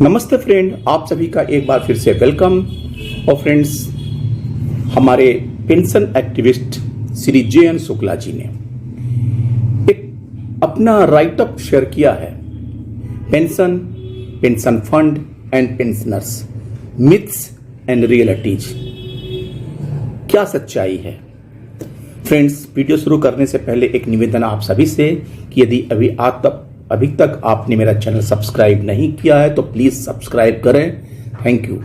नमस्ते फ्रेंड, आप सभी का एक बार फिर से वेलकम। और फ्रेंड्स, हमारे pension activist Shri J N. Shukla ji ने एक अपना राइटअप शेयर किया है, pension, pension fund and pensioners, myths and realities. क्या सच्चाई है? फ्रेंड्स, वीडियो शुरू करने से पहले एक निवेदन आप सभी से कि यदि अभी तक आपने मेरा चैनल सब्सक्राइब नहीं किया है तो प्लीज सब्सक्राइब करें। Thank you.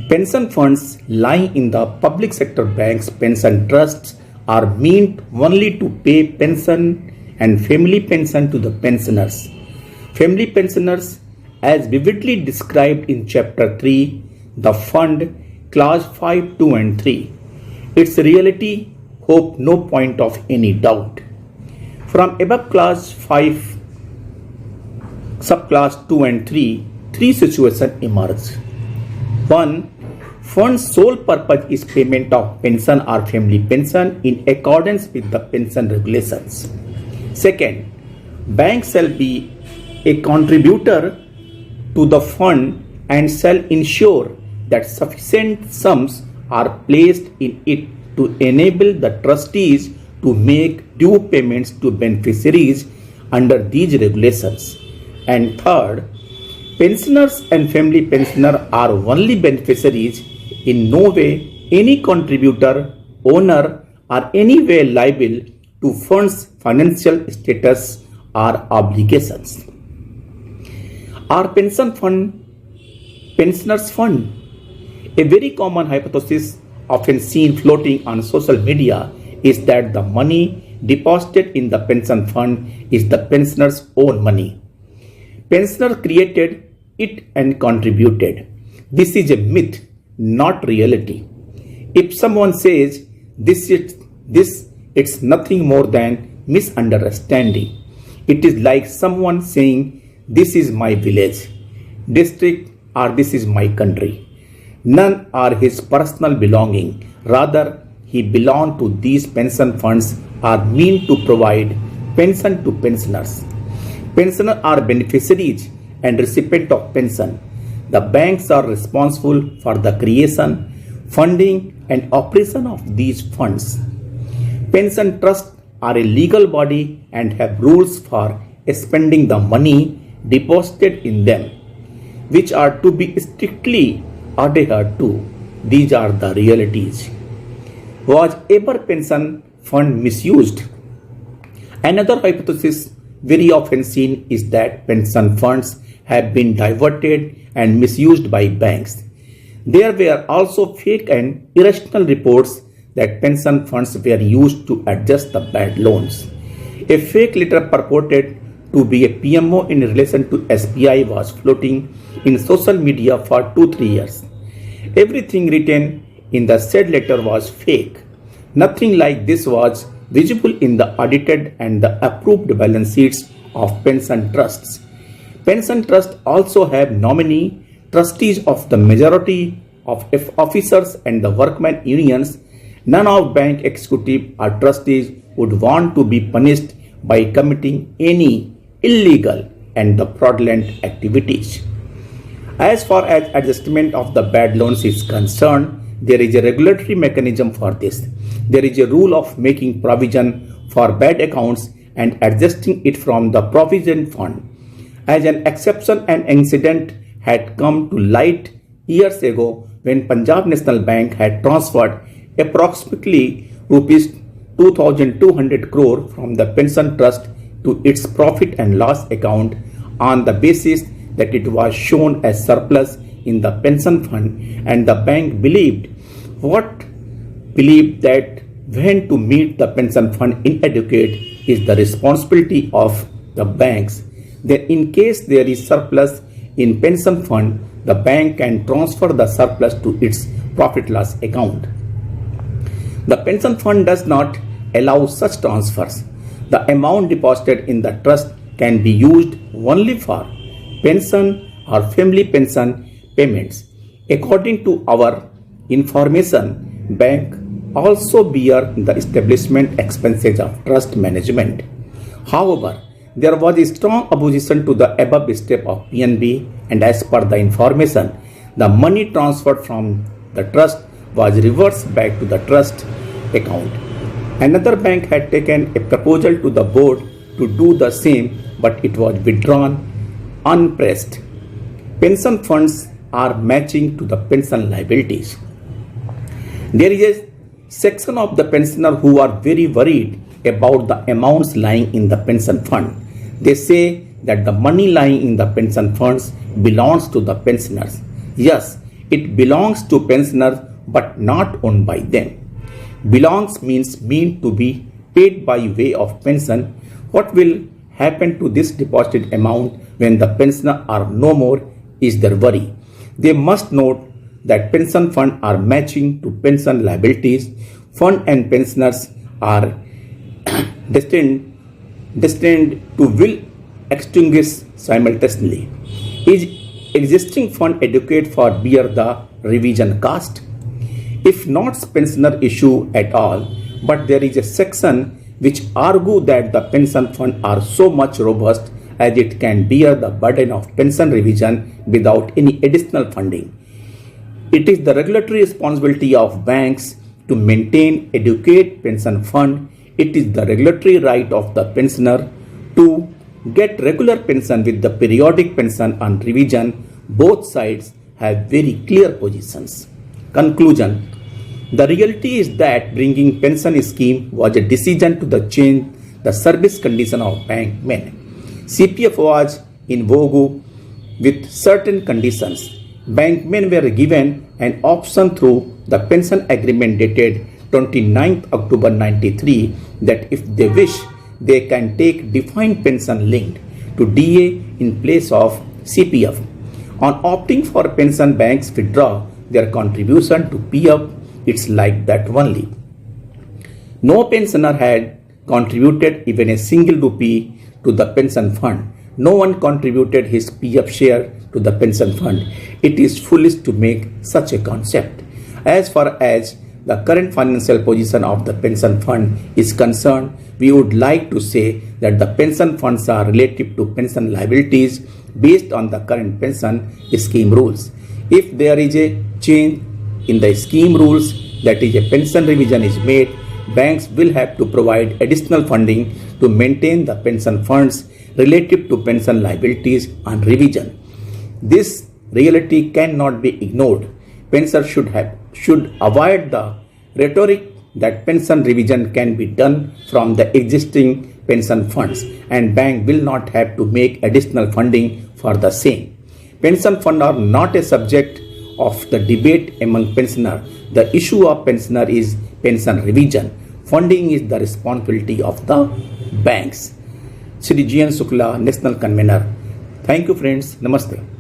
Pension funds lying in the public sector banks, pension trusts are meant only to pay pension and family pension to the pensioners. Family pensioners, as vividly described in Chapter 3, the fund, Clause 5, 2 and 3. Its reality, hope no point of any doubt. From above Clause 5, Subclass 2 and 3, three situations emerge. 1. Fund's sole purpose is payment of pension or family pension in accordance with the pension regulations. Second, bank shall be a contributor to the fund and shall ensure that sufficient sums are placed in it to enable the trustees to make due payments to beneficiaries under these regulations. And third, pensioners and family pensioner are only beneficiaries, in no way any contributor, owner or any way liable to funds financial status or obligations. Are pension fund pensioners fund? A very common hypothesis often seen floating on social media is that the money deposited in the pension fund is the pensioner's own money. Pensioner created it and contributed. This is a myth, not reality. If someone says this, it's nothing more than misunderstanding. It is like someone saying this is my village, district, or this is my country. None are his personal belonging. Rather, he belonged to these pension funds are meant to provide pension to pensioners. Pensioners are beneficiaries and recipients of pension. The banks are responsible for the creation, funding, and operation of these funds. Pension trusts are a legal body and have rules for spending the money deposited in them, which are to be strictly adhered to. These are the realities. Was ever pension fund misused? Another hypothesis very often seen is that pension funds have been diverted and misused by banks. There were also fake and irrational reports that pension funds were used to adjust the bad loans. A fake letter purported to be a PMO in relation to SBI was floating in social media for 2-3 years. Everything written in the said letter was fake. Nothing like this was visible in the audited and the approved balance sheets of pension trusts. Pension trusts also have nominee trustees of the majority of officers and the workmen unions. None of bank executive or trustees would want to be punished by committing any illegal and the fraudulent activities. As far as adjustment of the bad loans is concerned, there is a regulatory mechanism for this. There is a rule of making provision for bad accounts and adjusting it from the provision fund. As an exception, an incident had come to light years ago when Punjab National Bank had transferred approximately rupees 2,200 crore from the pension trust to its profit and loss account on the basis that it was shown as surplus in the pension fund, and the bank believed that when to meet the pension fund inadequate is the responsibility of the banks. Then in case there is surplus in pension fund, the bank can transfer the surplus to its profit loss account. The pension fund does not allow such transfers. The amount deposited in the trust can be used only for pension or family pension payments. According to our information, bank also bear the establishment expenses of trust management. However, There was a strong opposition to the above step of PNB, and as per the information, the money transferred from the trust was reversed back to the trust account. Another bank had taken a proposal to the board to do the same, but it was withdrawn unpressed. Pension funds are matching to the pension liabilities. There is a section of the pensioners who are very worried about the amounts lying in the pension fund. They say that the money lying in the pension funds belongs to the pensioners. Yes, it belongs to pensioners but not owned by them. Belongs means mean to be paid by way of pension. What will happen to this deposited amount when the pensioners are no more is their worry. They must note that pension funds are matching to pension liabilities. Fund and pensioners are destined to will extinguish simultaneously. Is existing fund adequate for bear the revision cost? If not pensioner issue at all, but there is a section which argue that the pension fund are so much robust as it can bear the burden of pension revision without any additional funding. It is the regulatory responsibility of banks to maintain adequate pension fund. It is the regulatory right of the pensioner to get regular pension with the periodic pension on revision. Both sides have very clear positions. Conclusion. The reality is that bringing pension scheme was a decision to the change the service condition of bank men. CPF was in vogue with certain conditions. Bankmen were given an option through the pension agreement dated 29th October 93 that if they wish, they can take defined pension linked to DA in place of CPF. On opting for pension, banks withdraw their contribution to PF. It's like that only. No pensioner had contributed even a single rupee to the pension fund. No one contributed his PF share to the pension fund. It is foolish to make such a concept. As far as the current financial position of the pension fund is concerned, we would like to say that the pension funds are relative to pension liabilities based on the current pension scheme rules. If there is a change in the scheme rules, that is a pension revision is made, banks will have to provide additional funding to maintain the pension funds relative to pension liabilities on revision. This reality cannot be ignored. Pensioners should avoid the rhetoric that pension revision can be done from the existing pension funds and bank will not have to make additional funding for the same. Pension funds are not a subject of the debate among pensioners. The issue of pensioner is pension revision. Funding is the responsibility of the banks. Shri G.N. Shukla, National Convener. Thank you friends. Namaste.